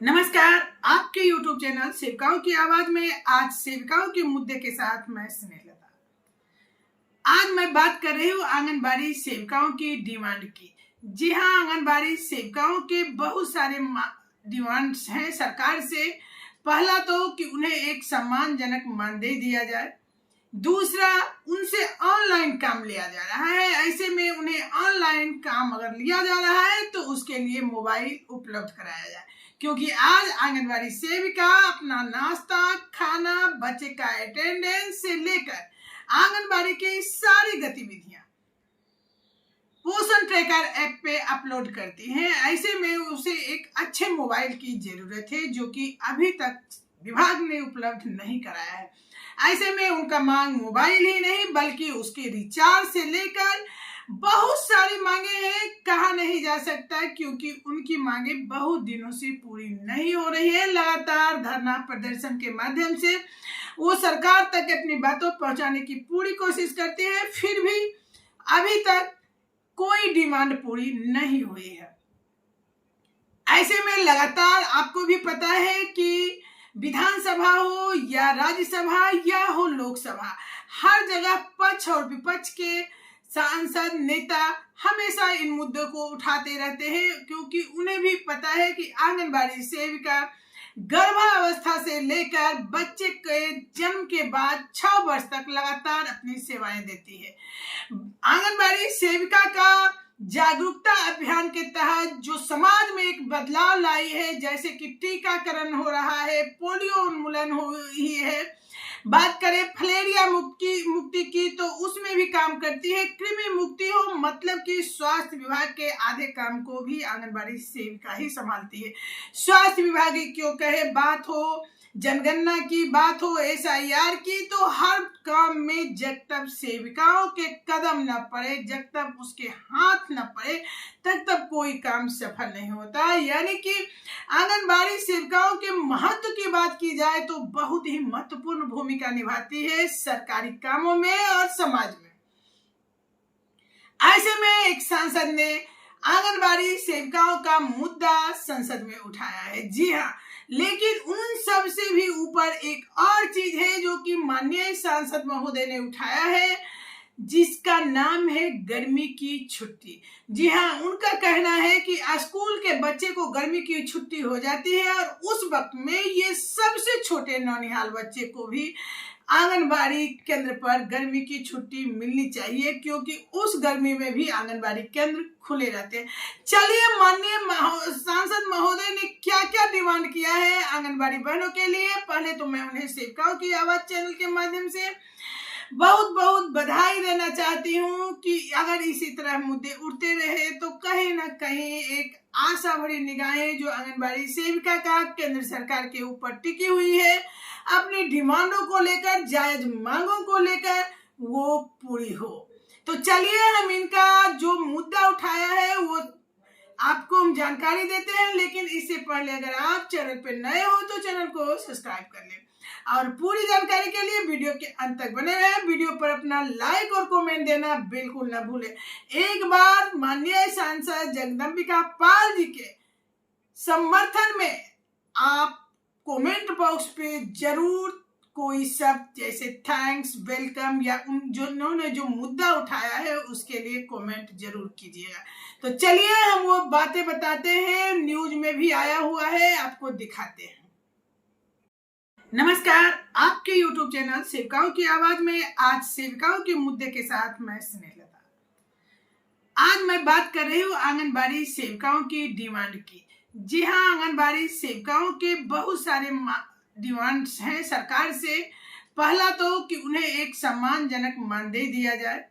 नमस्कार, आपके YouTube channel सेविकाओं की आवाज में आज सेविकाओं के मुद्दे के साथ मैं स्नेहलता। आज मैं बात कर रही हूँ आंगनबाड़ी सेविकाओं की डिमांड की। जी हाँ, आंगनबाड़ी सेविकाओं के बहुत सारे डिमांड्स हैं सरकार से। पहला तो कि उन्हें एक सम्मानजनक मानदेय दिया जाए। दूसरा, उनसे ऑनलाइन काम लिया जा रहा है। ऐसे में उन्हें ऑनलाइन काम अगर लिया जा रहा है तो उसके लिए मोबाइल उपलब्ध कराया जाए, क्योंकि आज आंगनबाड़ी सेविका अपना नाश्ता, खाना, बच्चे का अटेंडेंस से लेकर आंगनबाड़ी की सारी गतिविधियां पोषण ट्रैकर ऐप पे अपलोड करती हैं। ऐसे में उसे एक अच्छे मोबाइल की जरूरत है, जो कि अभी तक विभाग ने उपलब्ध नहीं कराया है। ऐसे में उनका मांग मोबाइल ही नहीं बल्कि उसके रिचार्ज से लेकर बहुत सारी मांगे हैं, कहा नहीं जा सकता, क्योंकि उनकी मांगे बहुत दिनों से पूरी नहीं हो रही है। लगातार धरना प्रदर्शन के माध्यम से वो सरकार तक अपनी बातों पहुंचाने की पूरी कोशिश करते हैं, फिर भी अभी तक कोई डिमांड पूरी नहीं हुई है। ऐसे में लगातार आपको भी पता है कि विधानसभा हो या राज्यसभा या हो लोकसभा, हर जगह पक्ष और विपक्ष के सांसद नेता हमेशा इन मुद्दों को उठाते रहते हैं, क्योंकि उन्हें भी पता है कि आंगनबाड़ी सेविका गर्भावस्था से लेकर बच्चे के जन्म के बाद 6 वर्ष तक लगातार अपनी सेवाएं देती है। आंगनबाड़ी सेविका का जागरूकता अभियान के तहत जो समाज में एक बदलाव लाई है, जैसे कि टीकाकरण हो रहा है, पोलियो उन्मूलन हो रही है, बात करें फलेरिया मुक्ति की तो उसमें भी काम करती है। कृमि मुक्ति हो, मतलब कि स्वास्थ्य विभाग के आधे काम को भी आंगनबाड़ी सेविका ही संभालती है। स्वास्थ्य विभाग की क्यों कहे, बात हो जनगणना की, बात हो SIR की, तो हर काम में जब तक सेविकाओं के कदम न पड़े, जब तक उसके हाथ न पड़े, तब तक कोई काम सफल नहीं होता। यानी कि आंगनबाड़ी सेविकाओं के महत्व की बात की जाए तो बहुत ही महत्वपूर्ण भूमिका निभाती है सरकारी कामों में और समाज में। ऐसे में एक सांसद ने आंगनबाड़ी सेविकाओं का मुद्दा संसद में उठाया है। जी हाँ, लेकिन उन सब से भी ऊपर एक और चीज है जो कि माननीय सांसद महोदय ने उठाया है, जिसका नाम है गर्मी की छुट्टी। जी हाँ, उनका कहना है कि स्कूल के बच्चे को गर्मी की छुट्टी हो जाती है और उस वक्त में ये सबसे छोटे नौनिहाल बच्चे को भी आंगनबाड़ी केंद्र पर गर्मी की छुट्टी मिलनी चाहिए, क्योंकि उस गर्मी में भी आंगनबाड़ी केंद्र खुले रहते हैं। चलिए, माननीय सांसद महोदय ने क्या क्या डिमांड किया है आंगनबाड़ी बहनों के लिए, पहले तो मैं उन्हें सेविकाओं की आवाज चैनल के माध्यम से बहुत बहुत बधाई देना चाहती हूँ कि अगर इसी तरह मुद्दे उठते रहे तो कहीं ना कहीं एक आशा भरी निगाहें जो आंगनबाड़ी सेविका का केंद्र सरकार के ऊपर टिकी हुई है, अपनी डिमांडों को लेकर, जायज मांगों को लेकर, वो पूरी हो। तो चलिए, हम इनका जो मुद्दा उठाया है वो आपको हम जानकारी देते हैं, लेकिन इससे पहले अगर आप चैनल पे नए हो तो चैनल को सब्सक्राइब कर लें और पूरी जानकारी के लिए वीडियो के अंत तक बने रहें। वीडियो पर अपना लाइक और कमेंट देना बिल्कुल न भूलें। एक बार माननीय सांसद जगदम्बिका पाल जी के समर्थन में आप कमेंट बॉक्स पे जरूर कोई शब्द जैसे थैंक्स, वेलकम या उन्होंने जो मुद्दा उठाया है उसके लिए कमेंट जरूर कीजिएगा। तो चलिए, हम वो बातें बताते हैं, न्यूज में भी आया हुआ है, आपको दिखाते हैं। नमस्कार, आपके YouTube चैनल सेविकाओं की आवाज में आज सेविकाओं के मुद्दे के साथ मैं स्नेहलता। आज मैं बात कर रही हूँ आंगनबाड़ी सेविकाओं की डिमांड की। जी हाँ, आंगनबाड़ी सेविकाओं के बहुत सारे डिमांड्स हैं सरकार से। पहला तो कि उन्हें एक सम्मानजनक मानदेय दिया जाए।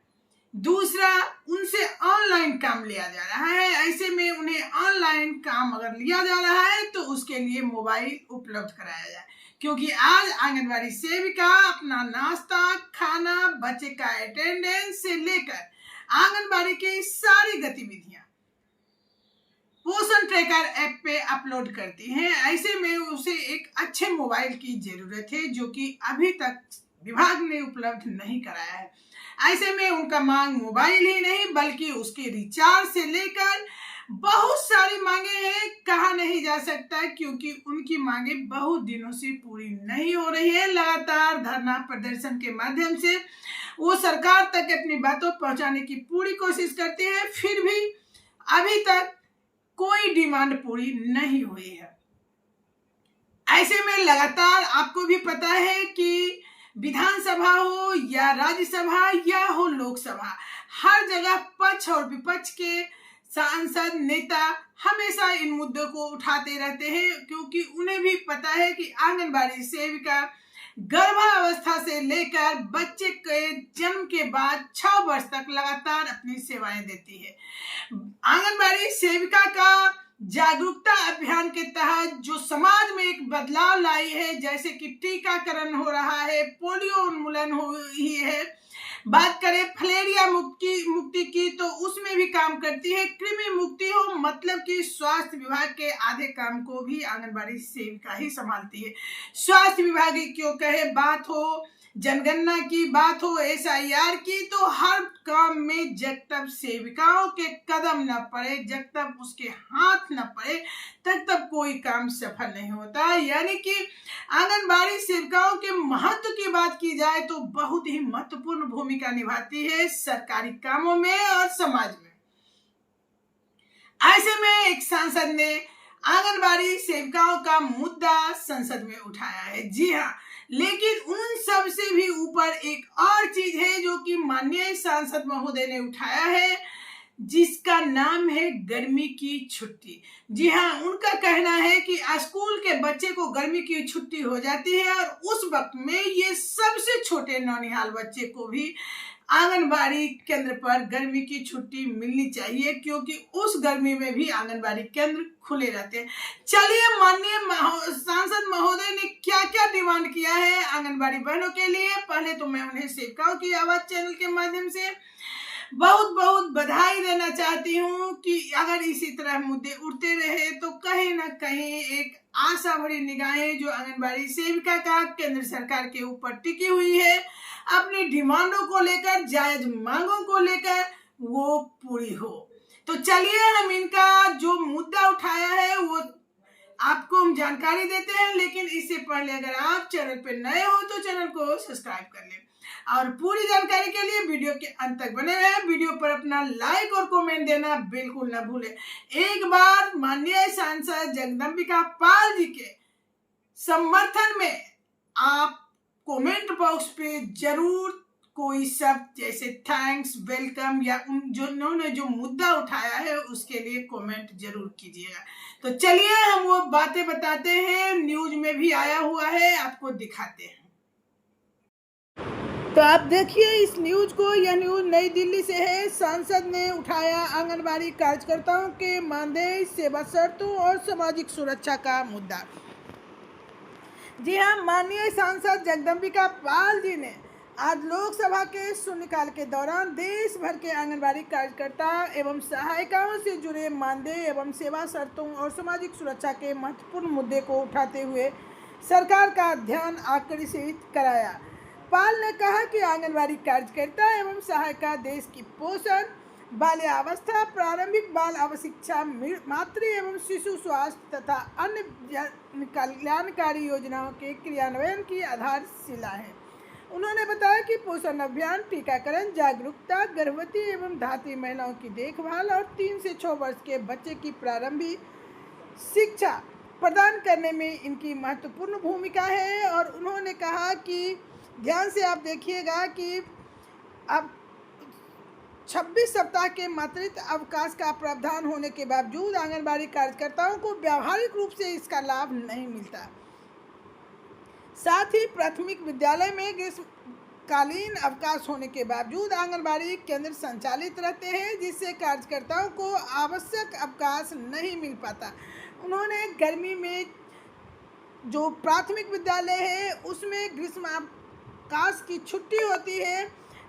दूसरा, उनसे ऑनलाइन काम लिया जा रहा है। ऐसे में उन्हें ऑनलाइन काम अगर लिया जा रहा है तो उसके लिए मोबाइल उपलब्ध कराया जाए, क्योंकि आज आंगनबाड़ी सेविका अपना नाश्ता, खाना, बच्चे का अटेंडेंस से लेकर आंगनबाड़ी की सारी गतिविधियां पोषण ट्रैकर ऐप पे अपलोड करती हैं। ऐसे में उसे एक अच्छे मोबाइल की जरूरत है, जो कि अभी तक विभाग ने उपलब्ध नहीं कराया है। ऐसे में उनका मांग मोबाइल ही नहीं बल्कि उसके रिचार्ज से लेकर बहुत सारी मांगे हैं, कहा नहीं जा सकता, क्योंकि उनकी मांगे बहुत दिनों से पूरी नहीं हो रही है। लगातार धरना प्रदर्शन के माध्यम से वो सरकार तक अपनी बातों पहुंचाने की पूरी कोशिश करते हैं, फिर भी अभी तक कोई डिमांड पूरी नहीं हुई है। ऐसे में लगातार आपको भी पता है कि विधानसभा हो या राज्यसभा या हो लोकसभा, हर जगह पक्ष और विपक्ष के सांसद नेता हमेशा इन मुद्दों को उठाते रहते हैं, क्योंकि उन्हें भी पता है कि आंगनबाड़ी सेविका गर्भावस्था से लेकर बच्चे के जन्म के बाद 6 वर्ष तक लगातार अपनी सेवाएं देती है। आंगनबाड़ी सेविका का जागरूकता अभियान के तहत जो समाज में एक बदलाव लाई है, जैसे कि टीकाकरण हो रहा है, पोलियो उन्मूलन हो रही है, बात करें फलेरिया मुक्ति की तो उसमें भी काम करती है। कृमि मुक्ति हो, मतलब कि स्वास्थ्य विभाग के आधे काम को भी आंगनबाड़ी सेविका ही संभालती है। स्वास्थ्य विभाग की क्यों कहे, बात हो जनगणना की, बात हो SIR की, तो हर काम में जब तक सेविकाओं के कदम न पड़े, जब तक उसके हाथ न पड़े, तब तक कोई काम सफल नहीं होता। यानी कि आंगनबाड़ी सेविकाओं के महत्व की बात की जाए तो बहुत ही महत्वपूर्ण भूमिका निभाती है सरकारी कामों में और समाज में। ऐसे में एक सांसद ने आंगनबाड़ी सेविकाओं का मुद्दा संसद में उठाया है। जी हाँ, लेकिन उन सब से भी ऊपर एक और चीज है जो कि माननीय सांसद महोदय ने उठाया है, जिसका नाम है गर्मी की छुट्टी। जी हाँ, उनका कहना है कि स्कूल के बच्चे को गर्मी की छुट्टी हो जाती है और उस वक्त में ये सबसे छोटे नौनिहाल बच्चे को भी आंगनबाड़ी केंद्र पर गर्मी की छुट्टी मिलनी चाहिए, क्योंकि उस गर्मी में भी आंगनबाड़ी केंद्र खुले रहते हैं। चलिए, माननीय सांसद महोदय ने क्या क्या डिमांड किया है आंगनबाड़ी बहनों के लिए, पहले तो मैं उन्हें सेविकाओं की आवाज चैनल के माध्यम से बहुत बहुत बधाई देना चाहती हूँ कि अगर इसी तरह मुद्दे उठते रहे तो कहीं ना कहीं एक आशा भरी निगाहें जो आंगनबाड़ी सेविका का केंद्र सरकार के ऊपर टिकी हुई है, अपनी डिमांडों को लेकर, जायज मांगों को लेकर, वो पूरी हो। तो चलिए, हम इनका जो मुद्दा उठाया है वो आपको हम जानकारी देते हैं, लेकिन इससे पहले अगर आप चैनल पर नए हो तो चैनल को सब्सक्राइब कर लें और पूरी जानकारी के लिए वीडियो के अंत तक बने रहें। वीडियो पर अपना लाइक और कमेंट देना बिल्कुल न भूलें। एक बार माननीय सांसद जगदम्बिका पाल जी के समर्थन में आप कमेंट बॉक्स पे जरूर कोई शब्द जैसे थैंक्स, वेलकम या उन्होंने जो मुद्दा उठाया है उसके लिए कमेंट जरूर कीजिएगा। तो चलिए, हम वो बातें बताते हैं, न्यूज में भी आया हुआ है, आपको दिखाते हैं। तो आप देखिए इस न्यूज को, यह न्यूज नई दिल्ली से है। सांसद ने उठाया आंगनबाड़ी कार्यकर्ताओं के मानदेय, सेवा शर्तों और सामाजिक सुरक्षा का मुद्दा। जी हाँ, माननीय सांसद जगदम्बिका पाल जी ने आज लोकसभा के शून्यकाल के दौरान देश भर के आंगनबाड़ी कार्यकर्ता एवं सहायिकाओं से जुड़े मानदेय एवं सेवा शर्तों और सामाजिक सुरक्षा के महत्वपूर्ण मुद्दे को उठाते हुए सरकार का ध्यान आकर्षित कराया। पाल ने कहा कि आंगनबाड़ी कार्यकर्ता एवं सहायिका देश की पोषण, बाल्यावस्था, प्रारंभिक बाल अवशिक्षा, मातृ एवं शिशु स्वास्थ्य तथा अन्य कल्याणकारी योजनाओं के क्रियान्वयन की आधारशिला है। उन्होंने बताया कि पोषण अभियान, टीकाकरण, जागरूकता, गर्भवती एवं धात्री महिलाओं की देखभाल और 3 से 6 वर्ष के बच्चे की प्रारंभिक शिक्षा प्रदान करने में इनकी महत्वपूर्ण भूमिका है। और उन्होंने कहा कि ध्यान से आप देखिएगा कि अब 26 सप्ताह के मातृत्व अवकाश का प्रावधान होने के बावजूद आंगनबाड़ी कार्यकर्ताओं को व्यावहारिक रूप से इसका लाभ नहीं मिलता। साथ ही प्राथमिक विद्यालय में ग्रीष्मकालीन अवकाश होने के बावजूद आंगनबाड़ी केंद्र संचालित रहते हैं, जिससे कार्यकर्ताओं को आवश्यक अवकाश नहीं मिल पाता। उन्होंने गर्मी में जो प्राथमिक विद्यालय है उसमें ग्रीष्मावकाश की छुट्टी होती है,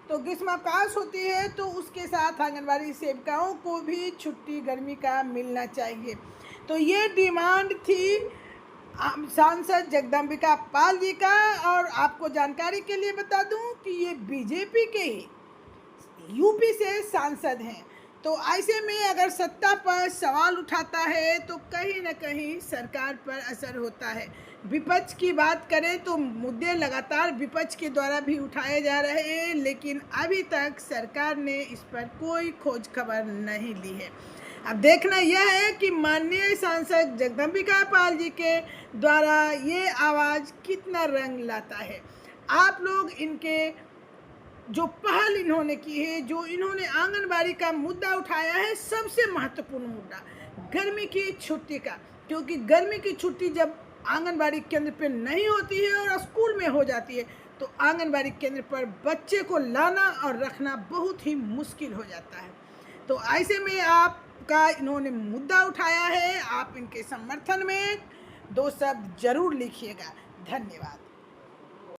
तो ग्रीष्मावकाश होती है तो उसके साथ आंगनबाड़ी सेविकाओं को भी छुट्टी गर्मी का मिलना चाहिए। तो ये डिमांड थी सांसद जगदम्बिका पाल जी का। और आपको जानकारी के लिए बता दूं कि ये बीजेपी के ही यूपी से सांसद हैं। तो ऐसे में अगर सत्ता पर सवाल उठाता है तो कहीं ना कहीं सरकार पर असर होता है। विपक्ष की बात करें तो मुद्दे लगातार विपक्ष के द्वारा भी उठाए जा रहे हैं, लेकिन अभी तक सरकार ने इस पर कोई खोज खबर नहीं ली है। अब देखना यह है कि माननीय सांसद जगदम्बिका पाल जी के द्वारा ये आवाज़ कितना रंग लाता है। आप लोग इनके जो पहल इन्होंने की है, जो इन्होंने आंगनबाड़ी का मुद्दा उठाया है, सबसे महत्वपूर्ण मुद्दा गर्मी की छुट्टी का, क्योंकि गर्मी की छुट्टी जब आंगनबाड़ी केंद्र पे नहीं होती है और स्कूल में हो जाती है तो आंगनबाड़ी केंद्र पर बच्चे को लाना और रखना बहुत ही मुश्किल हो जाता है। तो ऐसे में आपका इन्होंने मुद्दा उठाया है, आप इनके समर्थन में 2 शब्द जरूर लिखिएगा। धन्यवाद।